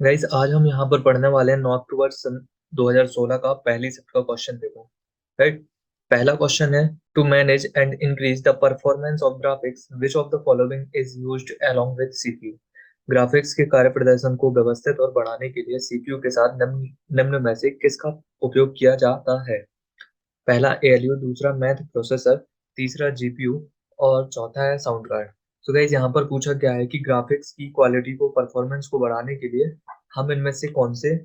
Guys आज हम यहाँ पर पढ़ने वाले हैं 9 अक्टूबर सन 2016 का पहली शिफ्ट का क्वेश्चन पेपर। राइट। पहला क्वेश्चन है, to manage and increase the performance of graphics which of the following is used along with CPU. Graphics के कार्य प्रदर्शन को व्यवस्थित और बढ़ाने के लिए सीपीयू के साथ निम्न में से किसका उपयोग किया जाता है। पहला एएलयू, दूसरा मैथ प्रोसेसर, तीसरा जीपीयू और चौथा है साउंड कार्ड। तो गाइस यहाँ पर पूछा गया है कि ग्राफिक्स की क्वालिटी को, परफॉर्मेंस को बढ़ाने के लिए हम इनमें से कौन से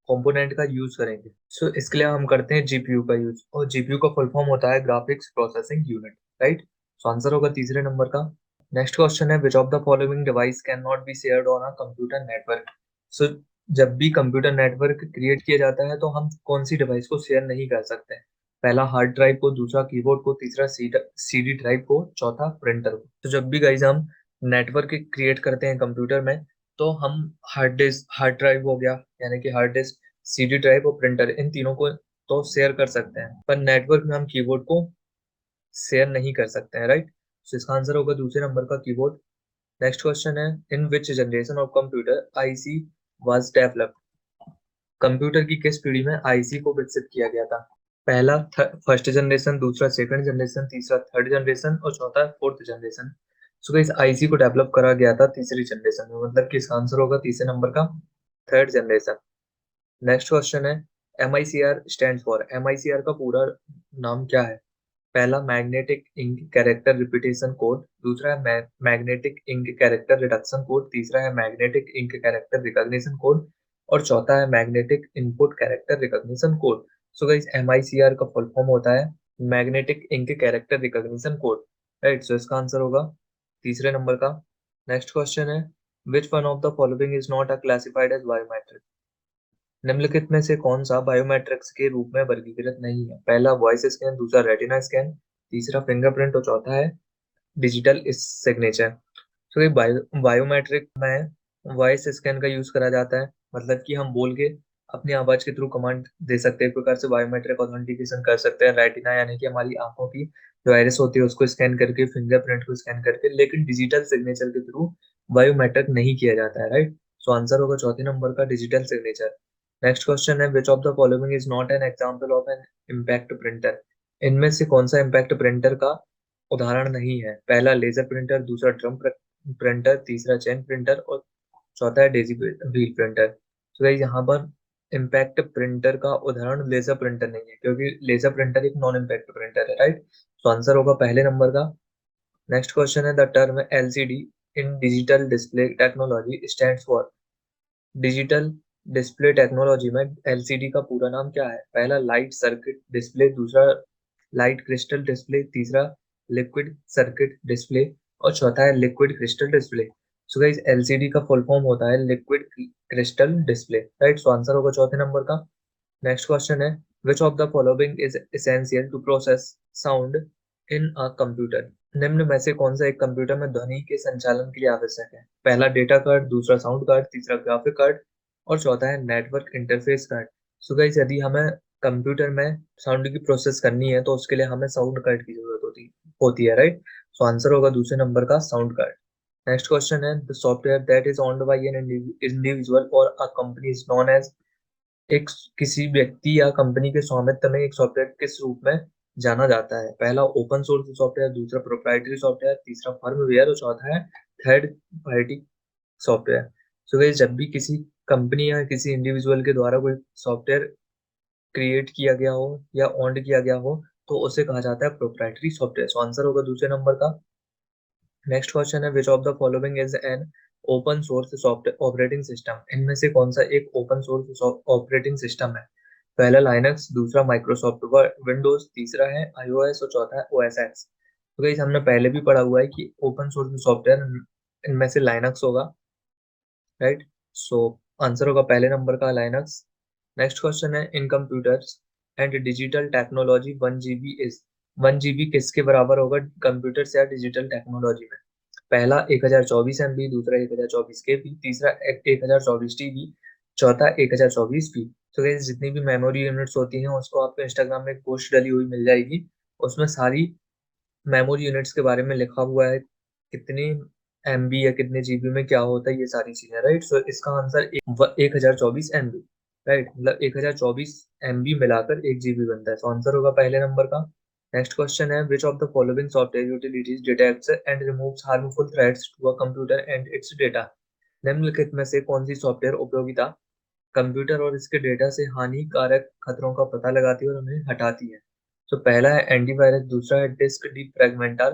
कंपोनेंट का यूज करेंगे। सो इसके लिए हम करते हैं जीपीयू का यूज, और जीपीयू का फुल फॉर्म होता है graphics processing unit. Right. So answer होगा तीसरे नंबर का। नेक्स्ट क्वेश्चन है, which of the following device can not be shared on a computer network. So जब भी कंप्यूटर नेटवर्क क्रिएट किया जाता है तो हम कौन सी डिवाइस को शेयर नहीं कर सकते हैं। पहला हार्ड ड्राइव को, दूसरा कीबोर्ड को, तीसरा सीडी ड्राइव को, चौथा प्रिंटर को। तो जब भी गाइज हम नेटवर्क क्रिएट करते हैं कंप्यूटर में, तो हम हार्ड ड्राइव हो गया यानी कि हार्ड डिस्क, सीडी ड्राइव और प्रिंटर, इन तीनों को तो शेयर कर सकते हैं, पर नेटवर्क में हम कीबोर्ड को शेयर नहीं कर सकते हैं। राइट। तो इसका आंसर होगा दूसरे नंबर का कीबोर्ड। नेक्स्ट क्वेश्चन है, in which generation of computer IC was developed. Computer की किस पीढ़ी में आईसी को विकसित किया गया था। पहला फर्स्ट जनरेशन, दूसरा सेकंड जनरेशन, तीसरा थर्ड जनरेशन और चौथा fourth generation. So guys IC को डेवलप करा गया था तीसरी जनरेशन में, मतलब कि इसका आंसर होगा तीसरे नंबर का थर्ड जनरेशन। नेक्स्ट क्वेश्चन है, एमआईसीआर स्टैंड फॉर। एमआईसीआर का पूरा नाम क्या है। पहला magnetic ink character repetition code, दूसरा है magnetic ink character reduction code, तीसरा है magnetic ink character recognition code और चौथा है magnetic input character recognition code. So guys MICR का फुल फॉर्म होता है magnetic ink character recognition code. Right. So इसका आंसर होगा तीसरे नंबर का। नेक्स्ट क्वेश्चन है, विच one of the following is not a classified as biometric. निम्नलिखित में से कौन सा बायोमेट्रिक्स के रूप में वर्गीकृत नहीं है। पहला वॉइस स्कैन, दूसरा रेटिना स्कैन, तीसरा फिंगरप्रिंट और चौथा है डिजिटल सिग्नेचर। तो ये बायोमेट्रिक में वॉइस स्कैन का यूज करा जाता है, मतलब कि हम बोल के अपनी आवाज के थ्रू कमांड दे सकते हैं, एक प्रकार से बायोमेट्रिक ऑथेंटिकेशन कर सकते हैं। रेटिना यानी कि हमारी आंखों की जो आइरिस होती है उसको स्कैन करके, फिंगरप्रिंट को स्कैन करके, लेकिन डिजिटल सिग्नेचर के थ्रू बायोमेट्रिक नहीं किया जाता है। राइट। सो आंसर होगा चौथे नंबर का डिजिटल सिग्नेचर। नेक्स्ट क्वेश्चन है, which of the following is not an example of an impact printer. इनमें से कौन सा इम्पैक्ट प्रिंटर का उदाहरण नहीं है। पहला लेजर प्रिंटर, दूसरा ड्रम प्रिंटर, तीसरा चेन प्रिंटर और चौथा है डेजी व्हील प्रिंटर। तो गाइस यहाँ पर इम्पैक्ट प्रिंटर का उदाहरण लेजर प्रिंटर नहीं है, क्योंकि लेजर प्रिंटर एक नॉन इम्पैक्ट प्रिंटर है। राइट। तो आंसर होगा पहले नंबर का। नेक्स्ट क्वेश्चन है, the term LCD in digital display technology stands for. Digital display technology में एलसीडी का पूरा नाम क्या है। पहला लाइट सर्किट डिस्प्ले, दूसरा लाइट क्रिस्टल डिस्प्ले, तीसरा लिक्विड सर्किट डिस्प्ले और चौथा है liquid crystal display. So guys LCD का फुल फॉर्म होता है liquid crystal display. Right. So answer होगा चौथे नंबर का। नेक्स्ट क्वेश्चन है, which of the following is essential to process sound in a computer. निम्न में से कौन सा एक कंप्यूटर में ध्वनि के संचालन के लिए आवश्यक है। पहला डेटा कार्ड, दूसरा साउंड कार्ड, तीसरा ग्राफिक कार्ड और चौथा है network interface card. So guys यदि हमें कंप्यूटर में साउंड की प्रोसेस करनी है तो उसके लिए हमें साउंड कार्ड की जरूरत होती है। राइट। सो आंसर होगा दूसरे नंबर का साउंड कार्ड। नेक्स्ट क्वेश्चन है, the software that is owned by an individual or a company is known as. एक किसी व्यक्ति या कंपनी के स्वामित्व में एक सॉफ्टवेयर किस रूप में जाना जाता है। पहला ओपन सोर्स सॉफ्टवेयर, दूसरा प्रोप्राइटरी सॉफ्टवेयर, तीसरा फर्मवेयर और चौथा है third party software. So guys जब भी किसी कंपनी या किसी इंडिविजुअल के द्वारा कोई सॉफ्टवेयर क्रिएट किया गया हो या ऑन्ड किया गया हो तो उसे कहा जाता है प्रोप्राइटरी सॉफ्टवेयर। सो आंसर होगा दूसरे नंबर का। नेक्स्ट क्वेश्चन है, which of the following is an open source software operating system. इनमें से कौन सा एक ओपन सोर्स ऑपरेटिंग सिस्टम है। पहला लाइनक्स, दूसरा माइक्रोसॉफ्ट विंडोज, तीसरा है आईओएस और चौथा है ओएस एक्स। तो गाइस हमने पहले भी पढ़ा हुआ है कि ओपन सोर्स सॉफ्टवेयर इनमें से लाइनक्स होगा। राइट। सो आंसर होगा पहले नंबर का लाइनक्स। नेक्स्ट क्वेश्चन है, in computers and digital technology 1 GB is. 1 GB किसके बराबर होगा कंप्यूटर्स या डिजिटल टेक्नोलॉजी में। पहला 1024 MB, दूसरा 1024 KB, तीसरा 1024 TB, चौथा 1024 पी। तो गाइस जितनी भी मेमोरी यूनिट्स होती हैं उसको आपको इंस्टाग्राम में एक पोस्ट डली हुई मिल जाएगी, उसमें सारी मेमोरी यूनिट्स के बारे में लिखा हुआ है, कितनी MB या कितने GB में क्या होता है, ये सारी चीजें, राइट। सो इसका आंसर 1024 MB, राइट, मतलब 1024 MB मिलाकर 1 GB बनता है। सो आंसर होगा पहले नंबर का। नेक्स्ट क्वेश्चन है, which of the following software utilities detects and removes harmful threats to a computer and its data. निम्नलिखित में से कौन सी सॉफ्टवेयर उपयोगिता कंप्यूटर और इसके डेटा से हानिकारक खतरों का पता लगाती है और उन्हें हटाती है। तो पहला है एंटीवायरस, दूसरा है डिस्क डिफ्रैगमेंटर,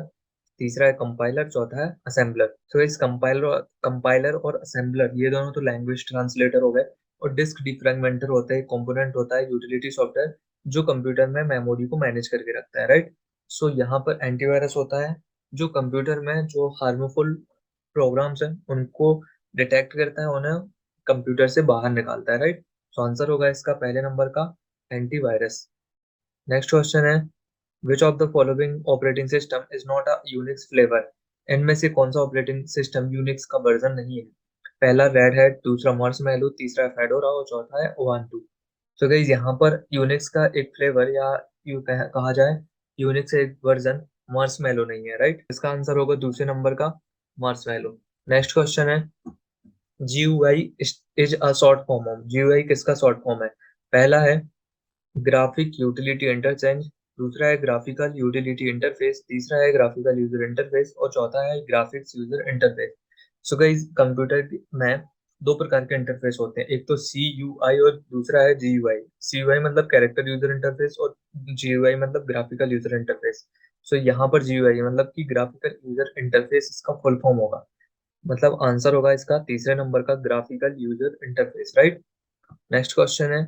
तीसरा है कंपाइलर, चौथा है असेंबलर। तो इस कंपाइलर और असेंबलर ये दोनों तो लैंग्वेज ट्रांसलेटर हो गए, और डिस्क डिफ्रैगमेंटर होता है, कंपोनेंट होता है यूटिलिटी सॉफ्टवेयर जो कंप्यूटर में मेमोरी को मैनेज करके रखता है, राइट। सो यहाँ पर एंटीवायरस होता है जो कंप्यूटर में जो हार्मफुल प्रोग्राम्स हैं उनको डिटेक्ट करता है, उन्हें कंप्यूटर से बाहर निकालता है, राइट। तो आंसर होगा इसका पहले नंबर का एंटीवायरस। नेक्स्ट क्वेश्चन है, which of the following operating system is not a Unix flavour. इनमें से कौन सा ऑपरेटिंग सिस्टम यूनिक्स का वर्जन नहीं है। पहला रेड हैट, दूसरा मार्शमैलो, तीसरा फेडोरा और चौथा है उबुंटू। तो गाइस यहाँ पर यूनिक्स का एक फ्लेवर या कहा जाए यूनिक्स का एक वर्जन मार्शमैलो नहीं है, राइट। इसका आंसर होगा दूसरे नंबर का मार्शमैलो। नेक्स्ट क्वेश्चन है, GUI is a short form of. GUI किसका शॉर्ट फॉर्म है। पहला है ग्राफिक यूटिलिटी इंटरचेंज, दूसरा है ग्राफिकल यूटिलिटी इंटरफेस, तीसरा है ग्राफिकल यूजर इंटरफेस और चौथा है graphics user interface. So guys computer में दो प्रकार के इंटरफेस होते हैं, एक तो CUI और दूसरा है GUI। CUI मतलब कैरेक्टर यूजर इंटरफेस और GUI मतलब ग्राफिकल यूजर इंटरफेस। सो यहाँ पर GUI मतलब कि ग्राफिकल यूजर इंटरफेस इसका फुल फॉर्म होगा, मतलब आंसर होगा इसका तीसरे नंबर का graphical user interface, right. Next question है,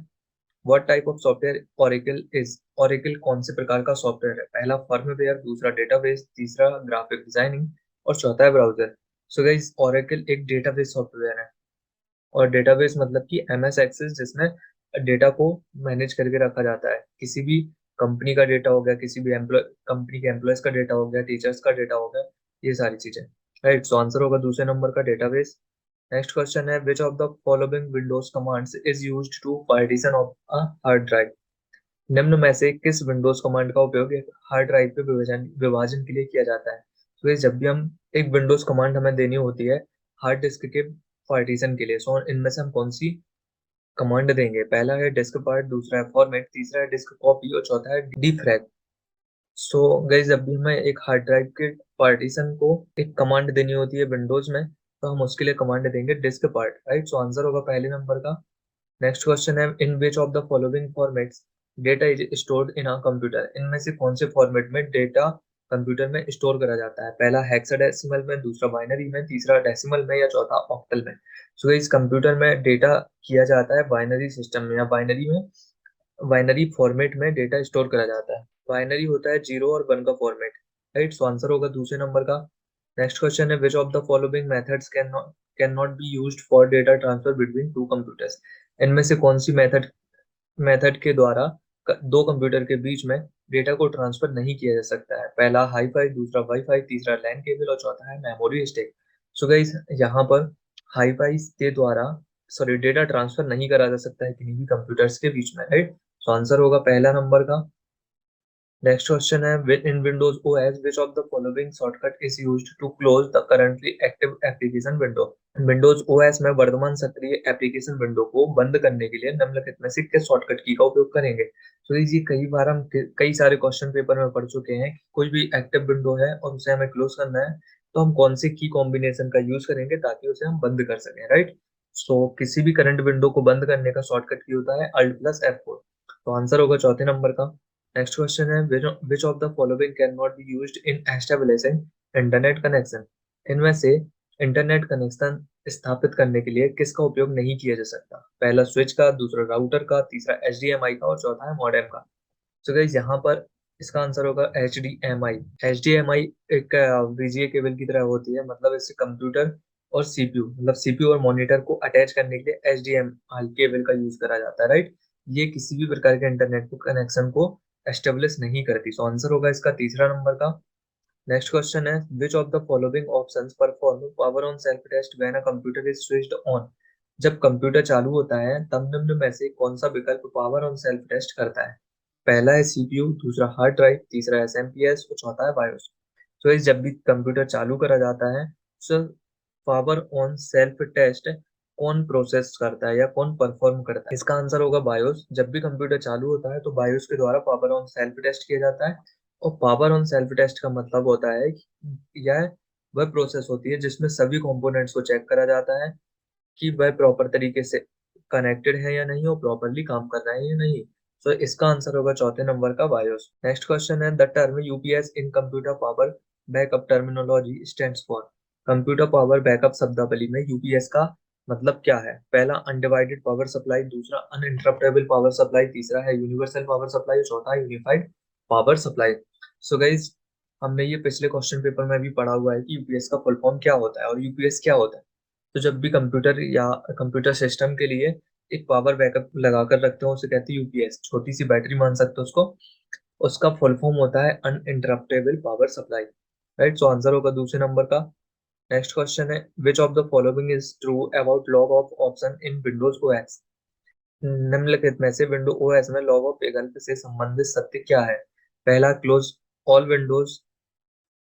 what type of software Oracle is. Oracle कौन से प्रकार का सॉफ्टवेयर है। पहला फर्मवेयर, दूसरा डेटाबेस, तीसरा ग्राफिक डिजाइनिंग और चौथा है ब्राउजर। सो गाइस ओरेकल एक डेटाबेस सॉफ्टवेयर है, और डेटाबेस मतलब कि MS एक्सेस, जिसमें डेटा को मैनेज करके रखा जाता है। किसी भी कंपनी का डेटा हो गया, किसी भी एम्प्लॉय कंपनी के एम्प्लॉयज का डेटा हो गया, टीचर्स का डेटा हो गया, ये सारी चीजें, राइट। सो आंसर होगा दूसरे नंबर का डेटाबेस। नेक्स्ट क्वेश्चन है, which of the following Windows commands is used to partition of a hard drive. निम्न में से किस विंडोज कमांड का उपयोग एक हार्ड ड्राइव पे विभाजन विभाजन के लिए किया जाता है। तो ये जब भी हम एक विंडोज कमांड हमें देनी होती है हार्ड डिस्क के पार्टीशन के लिए, सो इनमें से हम कौन सी कमांड देंगे। पहला है डिस्क पार्ट, दूसरा है फॉर्मेट, तीसरा है डिस्क कॉपी और चौथा है डीफ्रैग। सो गाइस जब भी हमें एक हार्ड ड्राइव के पार्टीशन को एक कमांड देनी होती है विंडोज में, तो हम उसके लिए कमांड देंगे disk part, right. So answer होगा पहले नंबर का। नेक्स्ट क्वेश्चन है, in which of the following formats data is stored in a computer. इनमें से कौन से फॉर्मेट में डेटा कंप्यूटर में स्टोर करा जाता है। पहला हेक्साडेसिमल में, दूसरा बाइनरी में, तीसरा डेसिमल में या चौथा ऑक्टल में। सो इस कंप्यूटर में डेटा किया जाता है बाइनरी सिस्टम में या बाइनरी में, बाइनरी फॉर्मेट में डेटा स्टोर करा जाता है। बाइनरी होता है 0 और 1 का फॉर्मेट, राइट। सो आंसर होगा दूसरे नंबर का। नेक्स्ट क्वेश्चन है, which of the following methods can not be used for data transfer between two computers. इनमें से कौन सी मेथड के द्वारा दो कंप्यूटर के बीच में डेटा को ट्रांसफर नहीं किया जा सकता है। पहला हाई फाई, दूसरा वाईफाई, तीसरा लैन केबल और चौथा है मेमोरी स्टिक। सो गाइस यहाँ पर हाई फाई के द्वारा सॉरी डेटा ट्रांसफर नहीं करा जा सकता है किन्हीं भी कंप्यूटर्स के बीच में, राइट। तो आंसर होगा पहला नंबर का। नेक्स्ट क्वेश्चन है, in Windows OS which of the following shortcut is used to close the currently active application window. Windows OS में वर्तमान सक्रिय एप्लीकेशन विंडो को बंद करने के लिए निम्नलिखित में से किस शॉर्टकट की का उपयोग करेंगे। तो ये कई बार हम कई सारे क्वेश्चन पेपर में पढ़ चुके हैं कि कोई भी एक्टिव विंडो है और उसे हमें क्लोज करना है, तो हम कौन से की कॉम्बिनेशन का यूज करेंगे ताकि उसे हम बंद कर सकें, राइट। सो किसी भी करंट विंडो को बंद करने का शॉर्टकट की होता है Alt+F4। तो आंसर होगा चौथे नंबर का। नेक्स्ट क्वेश्चन है, which of the following can not be used in establishing internet connection. इनमें से इंटरनेट कनेक्शन स्थापित करने के लिए किसका उपयोग नहीं किया जा सकता। पहला स्विच का, दूसरा राउटर का, तीसरा HDMI का और चौथा है मॉडेम का। तो गाइस यहाँ पर इसका आंसर होगा HDMI। HDMI एक VGA केबल की तरह होती है, मतलब इससे कंप्यूटर और CPU मतलब CPU और मॉनिटर को अटैच करने के लिए HDMI केबल का यूज करा जाता है, राइट। ये किसी भी प्रकार के इंटरनेट को कनेक्शन को एस्टेब्लिश नहीं करती। सो आंसर होगा इसका तीसरा नंबर का। नेक्स्ट क्वेश्चन है, which of the following options perform power on self test when a computer is switched on. जब कंप्यूटर चालू होता है तब निम्न में से कौन सा विकल्प पावर ऑन सेल्फ टेस्ट करता है। पहला है CPU, दूसरा हार्ड ड्राइव, तीसरा SMPS और चौथा है बायोस। तो इस जब भी कंप्यूटर चालू करा जाता है so power on self test कौन प्रोसेस करता है या कौन परफॉर्म करता है? इसका आंसर होगा बायोस। जब भी कंप्यूटर चालू होता है तो बायोस के द्वारा पावर ऑन सेल्फ टेस्ट किया जाता है। और पावर ऑन सेल्फ टेस्ट का मतलब होता है कि यह वह प्रोसेस होती है जिसमें सभी कंपोनेंट्स को चेक करा जाता है कि वह प्रॉपर तरीके से कनेक्टेड है या नहीं और प्रॉपरली काम कर रहा है या नहीं। सो इसका आंसर होगा चौथे नंबर का बायोस। नेक्स्ट क्वेश्चन है, the term UPS in computer power backup terminology stands for. Computer power backup शब्दावली में यूपीएस का मतलब क्या है? पहला अनडिवाइडेड पावर सप्लाई, दूसरा अनइंटरप्टेबल पावर सप्लाई, तीसरा है यूनिवर्सल पावर सप्लाई, चौथा unified power supply. So guys, हमने ये पिछले क्वेश्चन पेपर में भी पढ़ा हुआ है कि यूपीएस का फुल फॉर्म क्या होता है और यूपीएस क्या होता है। तो जब भी कंप्यूटर या कंप्यूटर सिस्टम के लिए एक पावर बैकअप लगा कर रखते हो उसे कहते हैं यूपीएस, छोटी सी बैटरी मान सकते हो उसको। उसका फुल फॉर्म होता है uninterruptible power supply. Right, so answer होगा दूसरे नंबर का। नेक्स्ट क्वेश्चन है, which of the following is true about log of option in Windows OS. निम्नलिखित में से विंडो ओएस में लॉग ऑफ विकल्प से संबंधित सत्य क्या है? पहला, close all Windows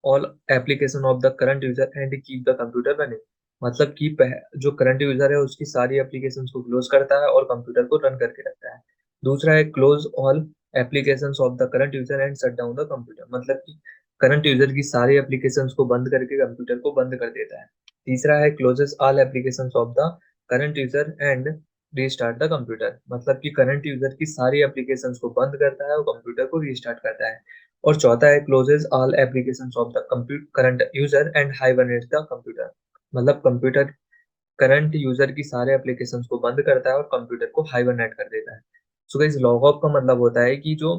all application of the current user and keep the computer running. मतलब कि जो करंट यूजर है उसकी सारी एप्लीकेशंस को क्लोज करता है और कंप्यूटर को रन करके रखता है। दूसरा है, close all applications of the current user and shut down the computer. मतलब कि करंट यूजर की सारी एप्लीकेशंस को बंद करके कंप्यूटर को बंद कर देता है। तीसरा है, closes all applications of the current user and restart the computer. मतलब कि करंट यूजर की सारी एप्लीकेशंस को बंद करता है और कंप्यूटर को रीस्टार्ट करता है। और चौथा है, closes all applications of the current user and hibernates the computer. मतलब कंप्यूटर करंट यूजर की सारे एप्लीकेशंस को बंद करता है और कंप्यूटर को हाइबरनेट कर देता है। सो गाइस, लॉग ऑफ का मतलब होता है कि जो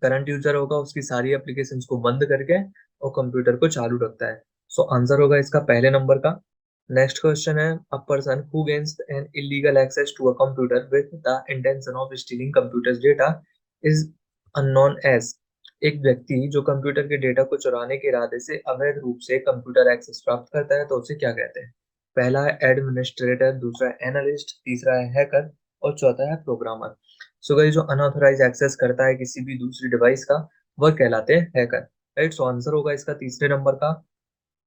करंट यूजर होगा उसकी सारी एप्लीकेशंस को बंद करके और कंप्यूटर को चालू रखता है। सो आंसर होगा इसका पहले नंबर का। नेक्स्ट क्वेश्चन है, a person who gains an illegal access to a computer with the intention of stealing computers data is unknown as. एक व्यक्ति जो कंप्यूटर के डेटा को चुराने के इरादे से अवैध रूप से कंप्यूटर एक्सेस प्राप्त करता है तो उसे क्या कहते हैं? पहला है एडमिनिस्ट्रेटर, दूसरा है एनालिस्ट, तीसरा है हैकर और चौथा है प्रोग्रामर। सो गाइस, जो अनऑथराइज एक्सेस करता है किसी भी दूसरी डिवाइस का वह कहलाते हैं हैकर। राइट, सो आंसर होगा इसका तीसरे नंबर का।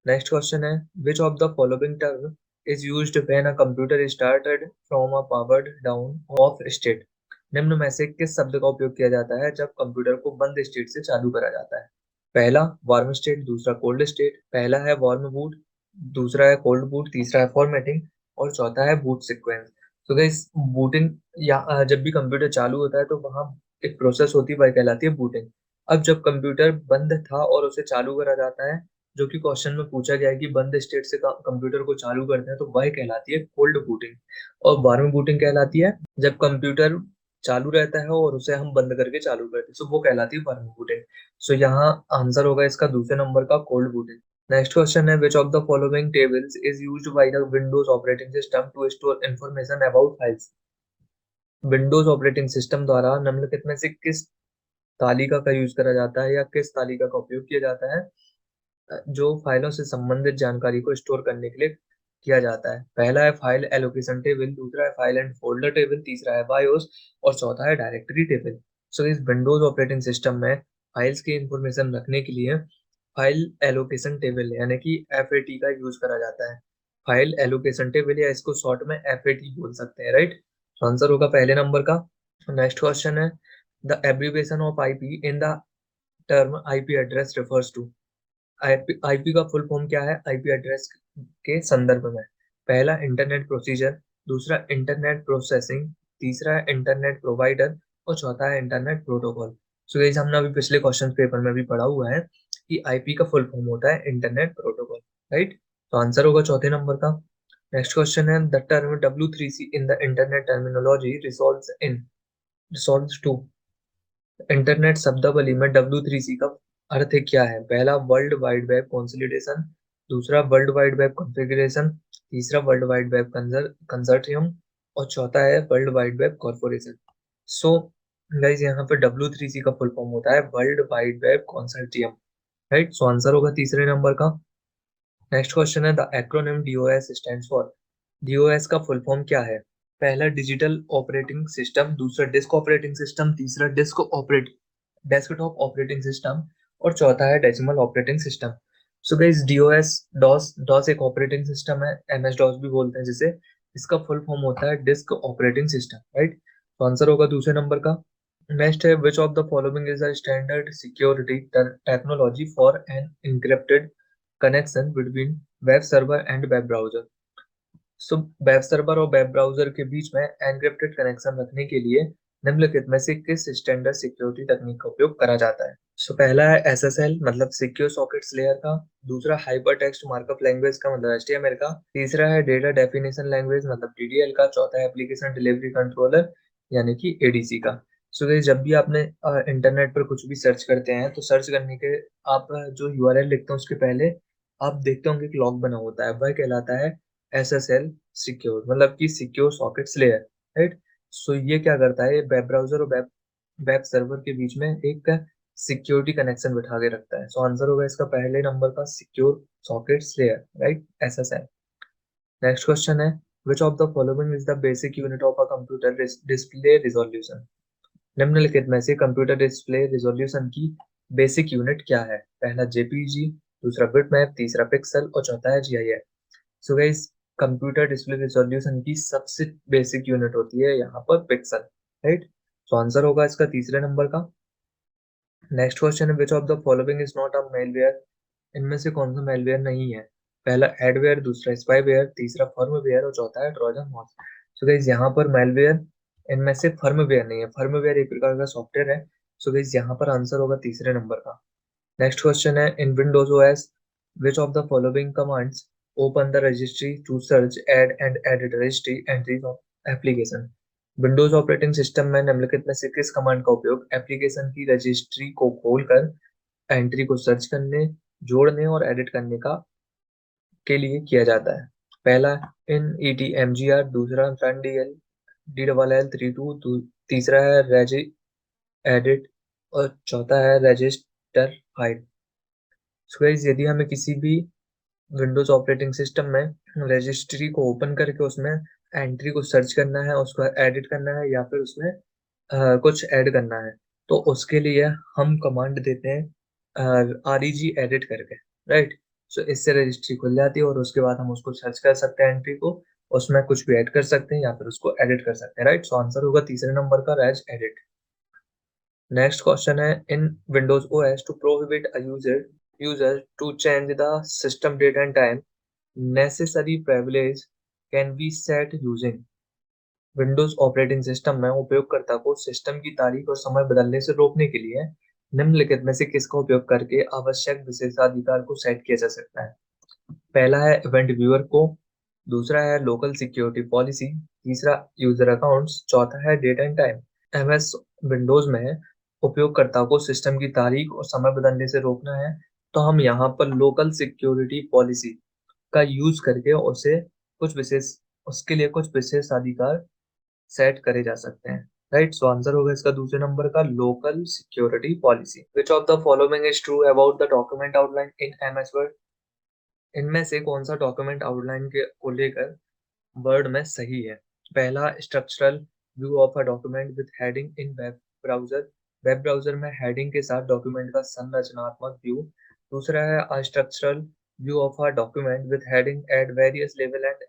नेक्स्ट क्वेश्चन है, which of the following term is used when a computer started from a powered down of state. निम्न में से किस शब्द का उपयोग किया जाता है जब कंप्यूटर को बंद स्टेट से चालू करा जाता है? पहला वार्म स्टेट, दूसरा कोल्ड स्टेट। पहला है वार्म बूट, दूसरा है कोल्ड बूट, तीसरा है फॉर्मेटिंग और चौथा है बूट सीक्वेंस। तो गाइस, बूटिंग या जब भी कंप्यूटर चालू होता है तो वहां एक प्रोसेस होती है वह कहलाती है बूटिंग। अब जब कंप्यूटर बंद था और उसे चालू करा जाता है, जो कि क्वेश्चन में पूछा गया है कि बंद स्टेट से कंप्यूटर को चालू करते हैं, तो वह कहलाती है कोल्ड बूटिंग। और वार्म बूटिंग कहलाती है जब कंप्यूटर चालू रहता है और उसे हम बंद करके चालू करते हैं, सो वो कहलाती है वार्म बूटिंग। सो यहाँ आंसर होगा इसका दूसरे नंबर का कोल्ड बूटिंग। नेक्स्ट क्वेश्चन है, which of the following tables is used by the Windows operating system to store information about files. Windows operating system द्वारा निम्नलिखित में से किस तालिका का यूज करा जाता है या किस तालिका का उपयोग किया जाता है जो फाइलों से संबंधित जानकारी को स्टोर करने के लिए किया जाता है? पहला है फाइल एलोकेशन टेबल, दूसरा है फाइल एंड फोल्डर टेबल, तीसरा है बायोस और चौथा है डायरेक्टरी टेबल। सो इस विंडोज ऑपरेटिंग सिस्टम में फाइल्स की इंफॉर्मेशन रखने के लिए फाइल एलोकेशन टेबल यानी कि एफएटी का यूज करा जाता है। फाइल एलोकेशन टेबल या इसको शॉर्ट में एफएटी बोल सकते हैं। राइट, तो आंसर होगा पहले नंबर का। नेक्स्ट क्वेश्चन है, the abbreviation of IP in the term IP address refers to. IP का फुल फॉर्म क्या है आईपी एड्रेस के संदर्भ में? पहला इंटरनेट प्रोसीजर, दूसरा इंटरनेट प्रोसेसिंग, तीसरा है इंटरनेट प्रोवाइडर और चौथा है इंटरनेट प्रोटोकॉल। सो गाइस, हमने अभी पिछले क्वेश्चन पेपर में भी पढ़ा हुआ है कि आईपी का फुल फॉर्म होता है इंटरनेट प्रोटोकॉल। राइट, तो आंसर होगा चौथे नंबर का। नेक्स्ट क्वेश्चन है, the term W3C in the internet terminology resolves to. Internet शब्दावली में W3C का अर्थ क्या है? पहला वर्ल्ड वाइड वेब कंसोलिडेशन, दूसरा वर्ल्ड वाइड वेब कॉन्फ़िगरेशन, तीसरा वर्ल्ड वाइड वेब कंसर्टियम और चौथा है world wide web corporation. So guys, यहाँ पे W3C का फुल फॉर्म होता है world wide web consortium. Right, so answer होगा तीसरे नंबर का। नेक्स्ट क्वेश्चन है, the acronym DOS stands for. DOS का फुल फॉर्म क्या है? पहला डिजिटल ऑपरेटिंग सिस्टम, दूसरा डिस्क ऑपरेटिंग सिस्टम, तीसरा डेस्कटॉप ऑपरेटिंग सिस्टम और चौथा है decimal operating system. So guys DOS DOS DOS एक ऑपरेटिंग सिस्टम है, एमएस डॉस भी बोलते हैं जिसे। इसका फुल फॉर्म होता है डिस्क ऑपरेटिंग सिस्टम, राइट। तो आंसर होगा दूसरे नंबर का। नेक्स्ट है which of the following is a standard security technology for an encrypted connection between web server and web browser. So web server और web browser के बीच में encrypted connection रखने के लिए निम्नलिखित में से किस स्टैंडर्ड सिक्योरिटी तकनीक का उपयोग करा जाता है। सो पहला है एसएसएल मतलब सिक्योर सॉकेट्स लेयर का। दूसरा हाइपर टेक्स्ट मार्कअप लैंग्वेज का मतलब एचटीएमएल का। तीसरा है डेटा डेफिनेशन लैंग्वेज मतलब डीडीएल का। चौथा है एप्लीकेशन डिलीवरी कंट्रोलर यानी कि एडीसी का। सो गाइस जब भी आपने इंटरनेट पर कुछ भी सर्च करते हैं तो सर्च करने के आप जो यूआरएल लिखते हैं उसके पहले आप देखते होंगे कि लॉग बना होता है, वह कहलाता है एसएसएल सिक्योर मतलब कि सिक्योर सॉकेट्स लेयर, राइट। सो ये क्या करता है, वेब ब्राउजर और वेब वेब सर्वर के बीच में एक सिक्योरिटी कनेक्शन बिठा के रखता है। सो आंसर होगा इसका पहले नंबर का secure sockets layer, right, SSL. Next question है which of the following is the basic unit of a computer display resolution. निम्नलिखित में से कंप्यूटर डिस्प्ले रिजोल्यूशन की बेसिक यूनिट क्या है। पहला जेपीजी, दूसरा बिटमैप, तीसरा पिक्सल और चौथा है GIF. So guys computer display resolution की सबसे बेसिक यूनिट होती है यहाँ पर पिक्सल, राइट। सो आंसर होगा इसका तीसरे नंबर का। नेक्स्ट क्वेश्चन है which of the following is not a malware. इनमें से कौन सा मेलवेयर नहीं है। पहला एडवेयर, दूसरा स्पाईवेयर, तीसरा फर्मवेयर और चौथा है ट्रोजन हॉर्स। सो गाइस यहाँ पर मेलवेयर इनमें से फर्मवेयर नहीं है, फर्मवेयर एक प्रकार का सॉफ्टवेयर है। सो गाइस यहाँ पर आंसर होगा तीसरे नंबर का। नेक्स्ट क्वेश्चन है in Windows OS which of the following commands open the registry to search add and edit registry entries of application. Windows operating system में निम्नलिखित में से किस कमांड का उपयोग एप्लीकेशन की रजिस्ट्री को खोलकर एंट्री को सर्च करने, जोड़ने और एडिट करने का के लिए किया जाता है। पहला in E T M G R, दूसरा run D L D double L 32, तीसरा है रेजि एडिट और चौथा है रजिस्टर फाइल। सो गाइस यदि हमें किसी भी विंडोज ऑपरेटिंग सिस्टम में रजिस्ट्री को ओपन करके उसमें एंट्री को सर्च करना है, उसको एडिट करना है या फिर उसमें कुछ ऐड करना है, तो उसके लिए हम कमांड देते हैं आर ई जी एडिट करके, राइट। सो इससे रजिस्ट्री खुल जाती है और उसके बाद हम उसको सर्च कर सकते हैं एंट्री को, उसमें कुछ भी ऐड कर सकते हैं या फिर उसको एडिट कर सकते हैं, राइट। सो आंसर होगा तीसरे नंबर का रेज एडिट। नेक्स्ट क्वेश्चन है in Windows OS to prohibit a user to change the system date and time necessary privilege can be set using. Windows operating system में उपयोगकर्ता को system की तारीख और समय बदलने से रोकने के लिए निम्नलिखित में से किसका उपयोग करके आवश्यक विशेषाधिकार को सेट किया जा सकता है। पहला है इवेंट व्यूअर को, दूसरा है लोकल सिक्योरिटी पॉलिसी, तीसरा यूजर अकाउंट्स, चौथा है date and time. MS Windows में उपयोगकर्ता को सिस्टम की तारीख और समय बदलने से रोकना है तो हम यहाँ पर लोकल सिक्योरिटी पॉलिसी का यूज करके उसे कुछ विशेष उसके लिए कुछ विशेषाधिकार सेट करे जा सकते हैं, राइट। सो आंसर होगा इसका दूसरे नंबर का local security policy. Which of the following is true about the document outline in MS word. इनमें से कौन सा डॉक्यूमेंट आउटलाइन के को लेकर वर्ड में सही है। पहला structural view of a document with heading in web browser में हेडिंग के साथ डॉक्यूमेंट का संरचनात्मक व्यू। दूसरा है structural view of a document with heading at various level and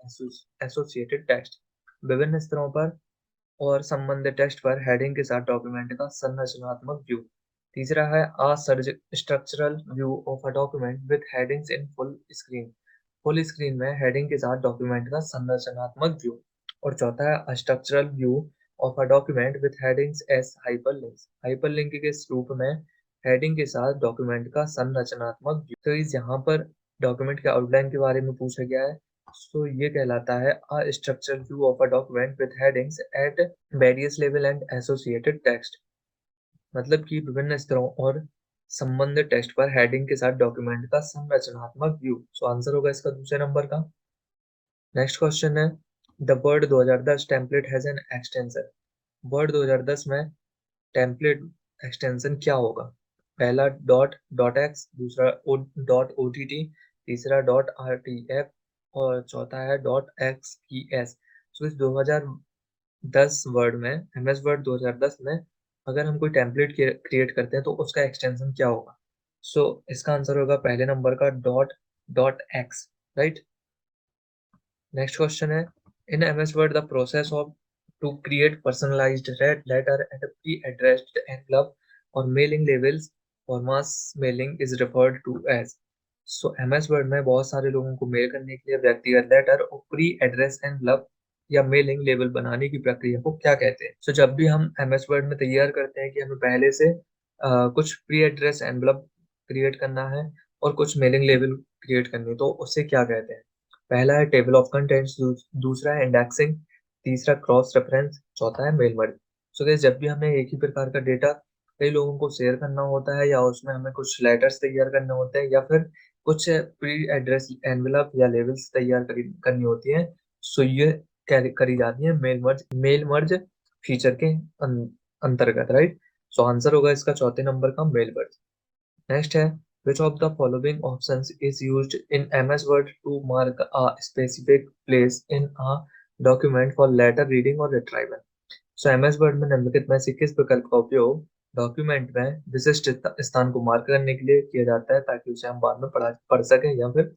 associated text. विभिन्न स्तरों पर और संबंधित टेक्स्ट पर हेडिंग के साथ डॉक्यूमेंट का संरचनात्मक व्यू। तीसरा है a structural view of a document with headings in full screen में हेडिंग के साथ डॉक्यूमेंट का संरचनात्मक व्यू। और चौथा है structural view of a document with headings S hyperlinks, hyperlink के रूप में हेडिंग के साथ डॉक्यूमेंट का संरचनात्मक व्यू। तो इस यहाँ पर डॉक्यूमेंट के आउटलाइन के बारे में पूछा गया है। सो ये कहलाता है a structural view of a document with headings at various level and associated text, मतलब कि विभिन्न स्तरों और संबंधित टेक्स्ट पर हेडिंग के साथ डॉक्यूमेंट का संरचनात्मक व्यू। सो आंसर होगा इसका दूसरे नंबर का। नेक्स्ट क्वेश्चन है the word 2010 template has an extension. Word 2010 में टेम्पलेट एक्सटेंशन क्या होगा। पहला डॉट डॉट एक्स, दूसरा डॉट ओ टी टी, तीसरा डॉट आर टी एफ और चौथा है डॉट एक्स पी एस। सो इस 2010 वर्ड में एमएस वर्ड 2010 में अगर हम कोई टेम्पलेट क्रिएट करते हैं तो उसका एक्सटेंशन क्या होगा। सो इसका आंसर होगा पहले नंबर का dot dot X, right. Next question है, in MS Word the process of to create personalized red letter and pre addressed envelope और मेलिंग लेवल्स और mass mailing is referred to as. So MS Word में बहुत सारे लोगों को mail करने के लिए व्यक्तिगत लेटर और प्री एड्रेस एनवलप या मेलिंग लेवल बनाने की प्रक्रिया को क्या कहते हैं। सो जब भी हम एमएस वर्ड में तैयार करते हैं कि हमें पहले से कुछ प्री एड्रेस एनवलप क्रिएट करना है और कुछ मेलिंग लेवल क्रिएट करनी है, तो उसे क्या कहते हैं। पहला है टेबल ऑफ कंटेंट्स, दूसरा है इंडेक्सिंग, तीसरा क्रॉस रेफरेंस, चौथा है मेल मर्ज। सो गाइस जब भी हमें एक ही प्रकार का डेटा कई लोगों को शेयर करना होता है या उसमें हमें कुछ लेटर्स तैयार करने होते हैं या फिर कुछ प्री एड्रेस एनवेलप या लेवल्स तैयार करनी होती है, सो ये करी जाती है मेल मर्ज फीचर के अंतर्गत, राइट। सो आंसर होगा इसका चौथे नंबर का मेल मर्ज। नेक्स्ट है, which of the following options is used in MS Word to mark a specific place in a document for later reading or retrieval? So MS Word में निम्नलिखित में से किस विकल्प का उपयोग डॉक्यूमेंट में विशिष्ट स्थान को मार्क करने के लिए किया जाता है ताकि उसे हम बाद में पढ़ सकें या फिर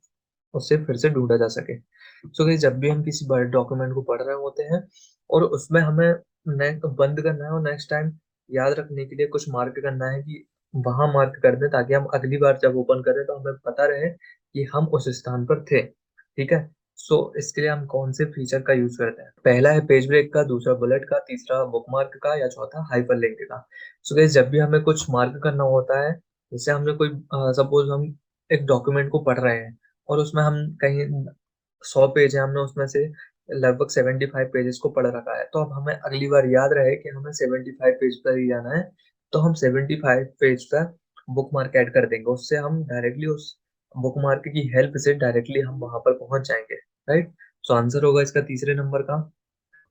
उससे फिर से ढूंढा जा सके। सो गाइस जब भी हम किसी बड़े डॉक्यूमेंट को पढ़ रहे होते हैं और उसमें हमें बंद करना है और नेक्स्ट टाइम याद रखने के लिए कुछ मार्क करना है कि वहां मार्क कर दें ताकि हम अगली बार जब ओपन करें तो हमें पता रहे कि हम उस स्थान पर थे, ठीक है। सो इसके लिए हम कौन से फीचर का यूज करते हैं, पहला है पेज ब्रेक का, दूसरा बुलेट का, तीसरा बुकमार्क का या चौथा हाइपरलिंक का। सो गाइस जब भी हमें कुछ मार्क करना होता है, जैसे हमने कोई सपोज हम एक डॉक्यूमेंट को पढ़ रहे हैं और उसमें हम कहीं 100 पेज है, हमने उसमें से लगभग 75 पेजेस को पढ़ रखा है, तो अब हमें अगली बार याद रहे कि हमें 75 पेज पर ही जाना है, तो हम 75 पेज पर बुक मार्क ऐड कर देंगे, उससे हम डायरेक्टली उस बुक मार्क की हेल्प से डायरेक्टली हम वहां पर पहुंच जाएंगे, राइट। सो आंसर होगा इसका तीसरे नंबर का।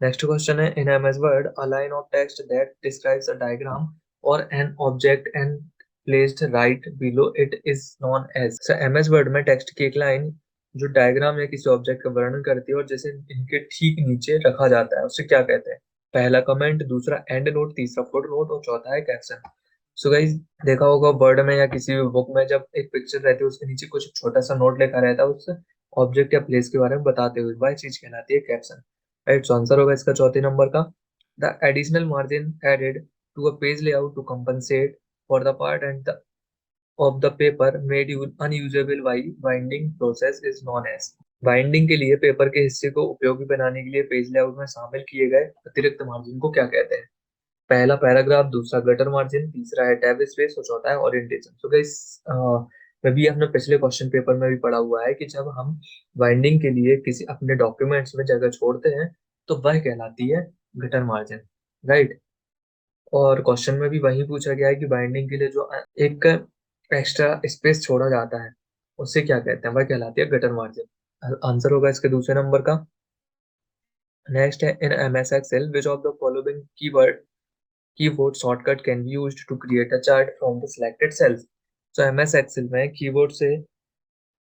नेक्स्ट क्वेश्चन है, in MS Word a line of text that describes a diagram और an object and placed right below it is known as. MS Word में टेक्स्ट की एक लाइन जो डायग्राम या किसी ऑब्जेक्ट का वर्णन करती है और जिसे इनके ठीक नीचे रखा जाता है, उसे क्या कहते हैं। पहला कमेंट, दूसरा एंड नोट, तीसरा फुट नोट और चौथा है कैप्शन। सो गाइस देखा होगा वर्ड में या किसी भी बुक में जब एक पिक्चर रहती है उसके नीचे कुछ छोटा सा नोट लिखा रहता है उस ऑब्जेक्ट या प्लेस के बारे में बताते हुए, वह चीज कहलाती है कैप्शन, राइट। सो आंसर होगा इसका चौथे नंबर का। The additional margin added to a page layout to compensate for the part and of the paper made unusable by binding process is known as। Binding के लिए paper के हिस्से को उपयोगी बनाने के लिए पेज लेआउट में शामिल किए गए अतिरिक्त मार्जिन को क्या कहते हैं। पहला पैराग्राफ, दूसरा गटर मार्जिन, तीसरा है टैब स्पेस और चौथा है ओरिएंटेशन। तो गाइस में भी हमने पिछले क्वेश्चन पेपर में भी पढ़ा हुआ है कि जब हम बाइंडिंग के लिए किसी अपने डॉक्यूमेंट्स में जगह छोड़ते हैं तो वह कहलाती है गटर मार्जिन, राइट। और क्वेश्चन में भी वही पूछा गया है कि बाइंडिंग के लिए जो एक एक्स्ट्रा स्पेस छोड़ा जाता है उसे क्या कहते हैं, वह कहलाती है गटर मार्जिन। आंसर होगा इसके दूसरे नंबर का। नेक्स्ट है, in MS Excel which of the following keyboard shortcut can be used to create a chart from the selected cells. तो एमएस एक्सेल में कीबोर्ड से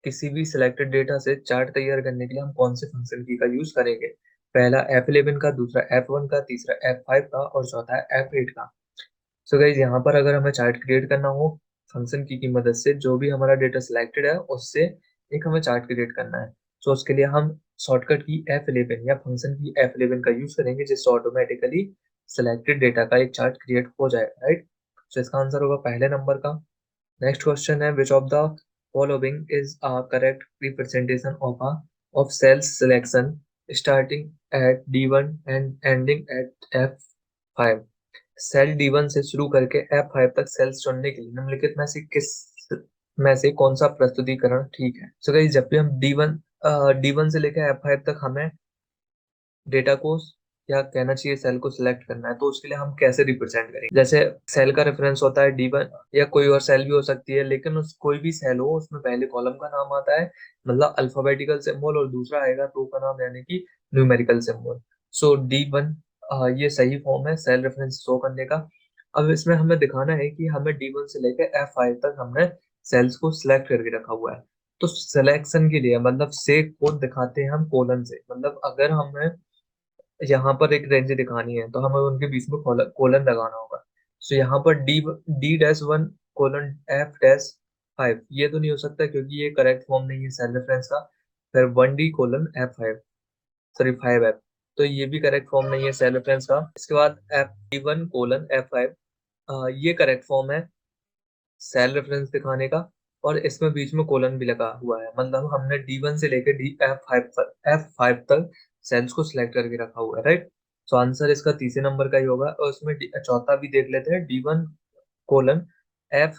किसी भी सिलेक्टेड डेटा से चार्ट तैयार करने के लिए हम कौन से फंक्शन की का यूज करेंगे। पहला F11 का, दूसरा F1 का, तीसरा F5 का और चौथा है F8 का। सो गाइज यहाँ पर अगर हमें चार्ट क्रिएट करना हो फंक्शन की मदद से, जो भी हमारा डेटा सिलेक्टेड है उससे एक हमें चार्ट क्रिएट करना है, तो उसके लिए हम शॉर्टकट की F11 या फंक्शन की F11 का यूज करेंगे जिससे ऑटोमेटिकली सिलेक्टेड डेटा का एक चार्ट क्रिएट हो जाएगा, राइट। तो इसका आंसर होगा पहले नंबर का। नेक्स्ट क्वेश्चन है, which of the following is a correct representation of cells selection starting at D1 and ending at F5। Cell D1 से शुरू करके F5 तक सेल्स चुनने के लिए निम्नलिखित में से किस में से कौन सा प्रस्तुतिकरण ठीक है। सो गाइस जब भी हम D1 से लेकर F5 तक हमें डेटा को या कहना चाहिए सेल को सिलेक्ट करना है, तो उसके लिए हम कैसे रिप्रेजेंट करेंगे। जैसे सेल का रेफरेंस होता है D1 या कोई और सेल भी हो सकती है, लेकिन उस कोई भी सेल हो उसमें पहले कॉलम का नाम आता है मतलब अल्फाबेटिकल सिंबल और दूसरा आएगा रो का नाम यानी कि न्यूमेरिकल सिंबल। सो D1 ये सही फॉर्म है सेल रेफरेंस शो करने का। अब इसमें हमें दिखाना है कि हमें D1 से लेकर F5 तक हमने सेल्स को सिलेक्ट करके रखा हुआ है, तो सिलेक्शन के लिए मतलब से को दिखाते हैं हम कोलन से, मतलब अगर हमें यहाँ पर एक रेंज दिखानी है तो हमें उनके बीच में कोलन लगाना होगा। सो यहाँ पर D D-1 colon F dash F5 ये तो नहीं हो सकता क्योंकि ये करेक्ट फॉर्म नहीं है सेल रेफरेंस का। फिर 1D:F5 सॉरी 5F, तो ये भी करेक्ट फॉर्म नहीं है सेल रेफरेंस का। इसके बाद D1:F5 ये करेक्ट फॉर्म है सेल रेफरेंस दिखाने का, और इसमें बीच में कोलन भी लगा हुआ है, मतलब हमने D1 से लेकर F5 तक सेल्स को सिलेक्ट करके रखा हुआ है, राइट। तो आंसर इसका तीसरे नंबर का ही होगा। और उसमें चौथा भी देख लेते हैं, D1:F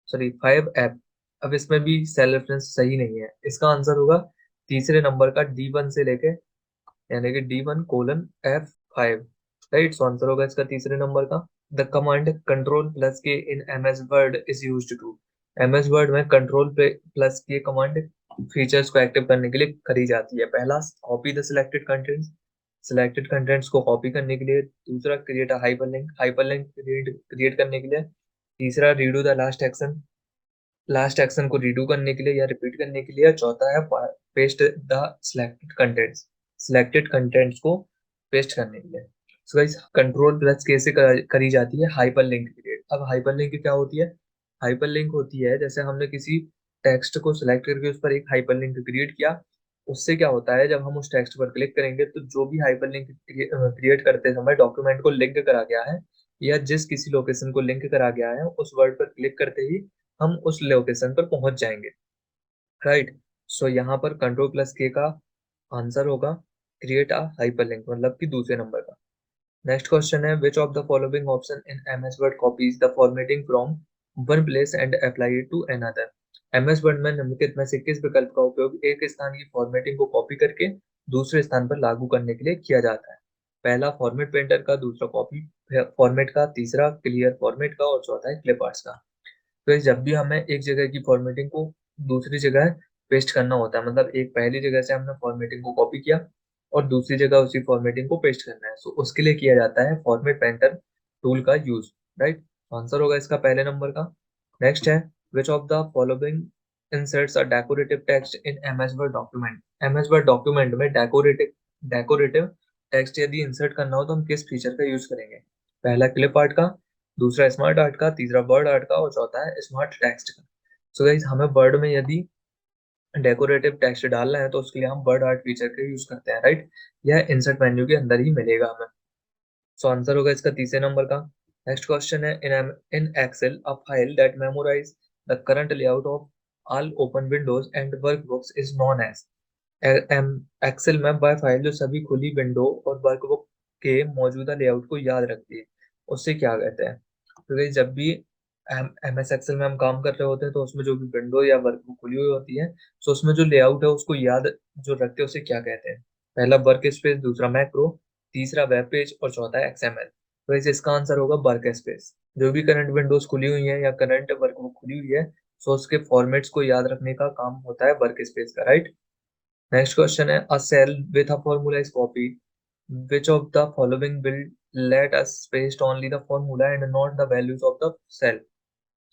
सॉरी 5F। अब इसमें भी सेल रेफरेंस सही नहीं है, इसका आंसर होगा तीसरे नंबर का D1 से लेके, यानी कि D1:F5, राइट। सो आंसर होगा इसका तीसरे नंबर का। The command Ctrl+K in MS Word is used to. MS Word में Ctrl+K कमांड फीचर्स को एक्टिव करने के लिए करी जाती है। पहला, कॉपी द सिलेक्टेड कंटेंट्स को कॉपी करने के लिए। दूसरा, क्रिएट अ हाइपरलिंक क्रिएट करने के लिए। तीसरा, रीडू द लास्ट एक्शन को रीडू करने के लिए या रिपीट करने के लिए। चौथा है पेस्ट द सिलेक्टेड कंटेंट्स को पेस्ट करने के लिए। सो गाइस, Ctrl+K से करी जाती है हाइपरलिंक क्रिएट। अब हाइपरलिंक क्या होती है? हाइपरलिंक होती है जैसे हमने किसी टेक्स्ट को सिलेक्ट करके उस पर एक हाइपरलिंक क्रिएट किया। उससे क्या होता है, जब हम उस टेक्स्ट पर क्लिक करेंगे तो जो भी हाइपरलिंक क्रिएट करते समय डॉक्यूमेंट को लिंक करा गया है, या जिस किसी लोकेशन को लिंक करा गया है, उस वर्ड पर क्लिक करते ही हम उस लोकेशन पर पहुंच जाएंगे, राइट। सो यहाँ पर Ctrl+K का आंसर होगा क्रिएट अ हाइपरलिंक, मतलब कि दूसरे नंबर का। नेक्स्ट क्वेश्चन है, which of the following option in MS Word copies the formatting from one place and apply it to another. MS Word में निम्नलिखित में से किस विकल्प का उपयोग एक स्थान की फॉर्मेटिंग को कॉपी करके दूसरे स्थान पर लागू करने के लिए किया जाता है? पहला, फॉर्मेट पेंटर का। दूसरा, कॉपी फॉर्मेट का। तीसरा, क्लियर फॉर्मेट का। और चौथा है क्लिप आर्ट्स का। तो जब भी हमें एक जगह की फॉर्मेटिंग को दूसरी जगह पेस्ट करना होता है, मतलब एक पहली जगह से हमने फॉर्मेटिंग को कॉपी किया और दूसरी जगह उसी फॉर्मेटिंग को पेस्ट करना है, तो उसके लिए किया जाता है फॉर्मेट पेंटर टूल का यूज, राइट। आंसर होगा इसका पहले नंबर का। नेक्स्ट है, which of the following inserts a decorative text in MS word document. MS word document में डेकोरेटिव टेक्स्ट यदि इंसर्ट करना हो तो हम किस फीचर का यूज करेंगे? पहला, क्लिप आर्ट का। दूसरा, स्मार्ट आर्ट का। तीसरा, वर्ड आर्ट का। और चौथा है स्मार्ट टेक्स्ट का। सो गाइस, हमें वर्ड में यदि डेकोरेटिव टेक्स्ट डालना है तो उसके लिए हम वर्ड आर्ट फीचर का यूज करते हैं, राइट। यह इंसर्ट मेन्यू के अंदर ही मिलेगा हमें। सो आंसर होगा इसका तीसरे नंबर का। नेक्स्ट क्वेश्चन है, in Excel a file that memorize the current layout of all open windows and workbooks is known as. Excel में वह फाइल जो सभी खुली विंडो और वर्कबुक के मौजूदा लेआउट को याद रखती है, उससे क्या कहते हैं? तो guys, जब भी MS एक्सेल में हम काम कर रहे होते हैं तो उसमें जो भी विंडो या वर्कबुक खुली हुई होती है, तो उसमें जो लेआउट है उसको याद जो रखते हैं उसे क्या कहते हैं? पहला, वर्क स्पेस। दूसरा, मैक्रो। तीसरा, वेब पेज। और चौथा, XML। तो guys, इसका आंसर होगा वर्क स्पेस। जो भी करंट विंडोज खुली हुई है या करंट वर्कबुक खुली हुई है, तो उसके फॉर्मेट्स को याद रखने का काम होता है वर्क स्पेस का, राइट। नेक्स्ट क्वेश्चन है, a cell with a formula is copied, which of the following will let us paste only the formula and not the values of the cell?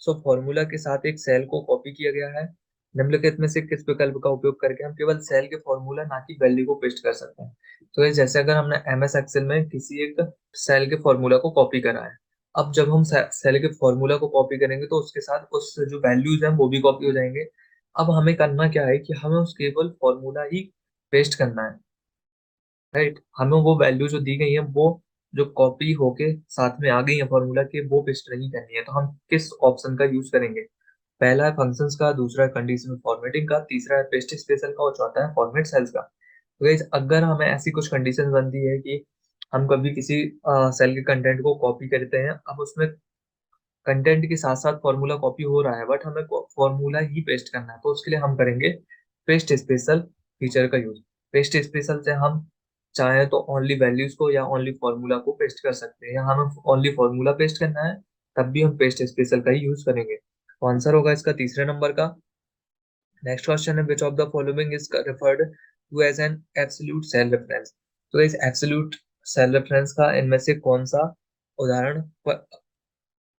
So formula के साथ एक cell को copy किया गया है। निम्नलिखित में से किस विकल्प का उपयोग करके हम केवल सेल के फॉर्मूला ना कि वैल्यू को पेस्ट कर सकते हैं? तो ये जैसे अगर हमने MS एक्सेल में किसी एक सेल के फॉर्मूला को कॉपी करा है, अब जब हम सेल के फॉर्मूला को कॉपी करेंगे तो उसके साथ उस जो वैल्यूज हैं वो भी कॉपी हो जाएंगे। अब हमें करना क्या है कि हमें उस केवल फॉर्मूला ही पेस्ट करना है, राइट। हमें वो वैल्यू जो दी गई है वो जो कॉपी होके साथ में आ गई है फॉर्मूला के, वो पेस्ट नहीं करनी है। तो हम किस ऑप्शन का यूज करेंगे? पहला है फंक्शंस का। दूसरा है कंडीशनल फॉर्मेटिंग का। तीसरा है पेस्ट स्पेशल का। और चौथा है फॉर्मेट सेल्स का। तो गाइस, अगर हमें ऐसी कुछ कंडीशन बनती है कि हम कभी किसी सेल के कंटेंट को कॉपी करते हैं, अब उसमें कंटेंट के साथ साथ फॉर्मूला कॉपी हो रहा है बट हमें फॉर्मूला ही पेस्ट करना है, तो उसके लिए हम करेंगे पेस्ट स्पेशल फीचर का यूज। पेस्ट स्पेशल से हम चाहे तो ओनली वैल्यूज को या ओनली फॉर्मूला को पेस्ट कर सकते हैं, या हमें ओनली फॉर्मूला पेस्ट करना है तब भी हम पेस्ट स्पेशल का ही यूज करेंगे। तो आंसर होगा इसका तीसरे नंबर का। नेक्स्ट क्वेश्चन है, which of the following is referred to as an absolute cell reference. तो इस एब्सोल्यूट सेल रेफरेंस का इनमें से कौन सा उदाहरण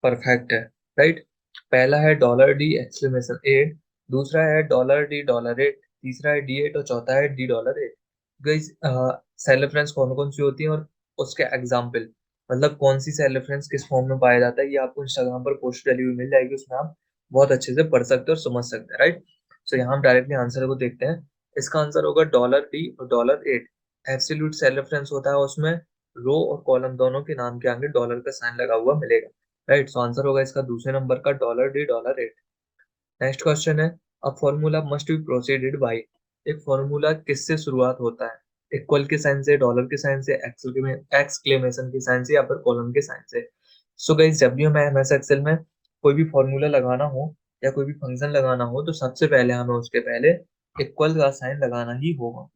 परफेक्ट है, राइट। पहला है $D!8। दूसरा है $D$8। तीसरा है D8। और चौथा है D$8। गाइस, सेल रेफरेंस कौन कौन सी होती है और उसके एग्जाम्पल, मतलब कौन सी सेल रेफरेंस किस फॉर्म में पाया जाता है, ये आपको इंस्टाग्राम पर पोस्ट डली हुई मिल जाएगी, उसमें आप बहुत अच्छे से पढ़ सकते हैं और समझ सकते हैं, राइट। सो यहाँ हम डायरेक्टली आंसर को देखते हैं। इसका आंसर होगा $D और $8। एब्सोल्यूट सेल रेफरेंस होता है, उसमें रो और कॉलम दोनों के नाम के आगे डॉलर का साइन लगा हुआ मिलेगा, राइट। सो आंसर होगा इसका दूसरे नंबर का $D $8। नेक्स्ट क्वेश्चन है, a formula must be proceeded by. एक फॉर्मूला किससे शुरुआत होता है? इक्वल के साइन से, डॉलर के साइन से, एक्सक्लेमेशन के साइन से, या फिर कॉलम के साइन से। सो गाइस, जब भी हमें एमएस एक्सेल में कोई भी फॉर्मूला लगाना हो या कोई भी फंक्शन लगाना हो तो सबसे पहले हमें उसके पहले इक्वल का साइन लगाना ही होगा।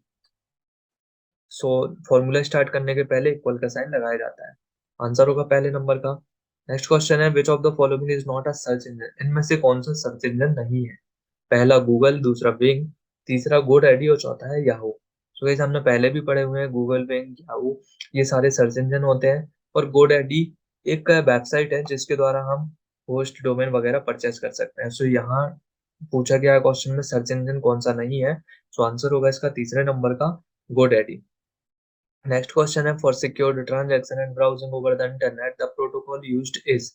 सो फॉर्मूला स्टार्ट करने के पहले इक्वल का साइन लगाया जाता है। आंसर होगा पहले नंबर का। नेक्स्ट क्वेश्चन है, which of the following is not a search engine. इनमें से कौन सा सर्च इंजन नहीं है? पहला गूगल, दूसरा बिंग, तीसरा गोडैडी और चौथा है याहू। सो गाइस, हमने पहले भी पढ़े हुए हैं, गूगल, बिंग, याहू ये सारे सर्च इंजन होते हैं। और गोडैडी एक वेबसाइट है जिसके द्वारा हम होस्ट, डोमेन वगैरह परचेस कर सकते हैं। सो यहाँ पूछा गया क्वेश्चन में सर्च इंजन कौन सा नहीं है, सो आंसर होगा इसका तीसरे नंबर का गोडैडी। नेक्स्ट क्वेश्चन है, for secured transaction and browsing over the internet the protocol used is.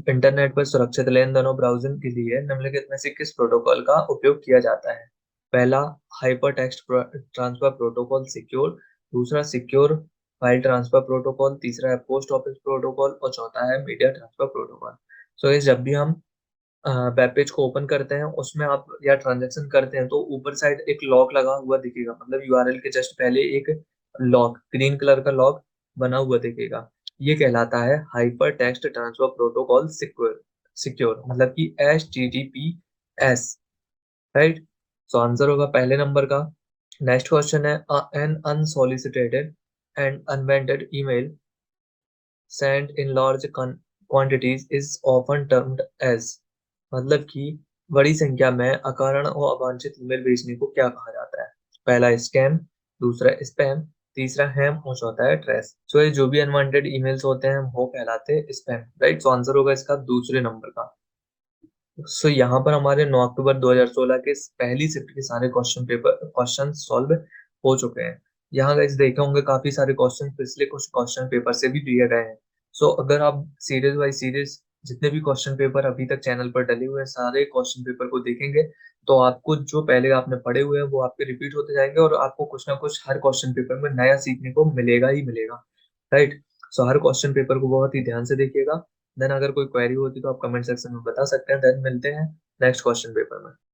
Internet पर सुरक्षित लेन देन और ब्राउजिंग के लिए निम्नलिखित में से किस प्रोटोकॉल का उपयोग किया जाता है? पहला hyper text transfer protocol secure, दूसरा सिक्योर फाइल ट्रांसफर प्रोटोकॉल, तीसरा है पोस्ट ऑफिस प्रोटोकॉल और चौथा है मीडिया ट्रांसफर प्रोटोकॉल। सो ये जब भी हम वेब पेज को ओपन करते हैं उसमें आप या ट्रांजैक्शन करते हैं तो ऊपर साइड एक लॉक लगा हुआ दिखेगा, मतलब यूआरएल के जस्ट पहले एक लॉक, ग्रीन कलर का लॉक बना हुआ दिखेगा। ये कहलाता है hyper text transfer protocol secure. Secure मतलब कि HTTPS, राइट। सो आंसर होगा पहले नंबर का। नेक्स्ट क्वेश्चन है, an unsolicited and unwanted email sent in large quantities is often termed as। मतलब कि बड़ी संख्या में अकारण और अवांछित ईमेल भेजने को क्या कहा जाता है? पहला स्कैम, दूसरा स्पैम, तीसरा हैम और चौथा है ट्रेस। सो ये जो भी अनवांटेड ईमेल्स होते हैं वो कहलाते हैं स्पैम, राइट। सो आंसर होगा इसका दूसरे नंबर का। सो यहाँ पर हमारे 9 अक्टूबर 2016 के पहली शिफ्ट के सारे क्वेश्चन सॉल्व हो चुके हैं। यहाँ गाइस देखे होंगे काफी सारे क्वेश्चन पिछले कुछ क्वेश्चन पेपर से भी दिए गए हैं। सो अगर आप सीरीज बाय सीरीज जितने भी क्वेश्चन पेपर अभी तक चैनल पर डले हुए हैं सारे क्वेश्चन पेपर को देखेंगे तो आपको जो पहले आपने पढ़े हुए हैं वो आपके रिपीट होते जाएंगे और आपको कुछ ना कुछ हर क्वेश्चन पेपर में नया सीखने को मिलेगा ही मिलेगा, राइट। सो हर क्वेश्चन पेपर को बहुत ही ध्यान से देखिएगा। देन अगर कोई क्वेरी होती तो आप कमेंट सेक्शन में बता सकते हैं। देन मिलते हैं नेक्स्ट क्वेश्चन पेपर में।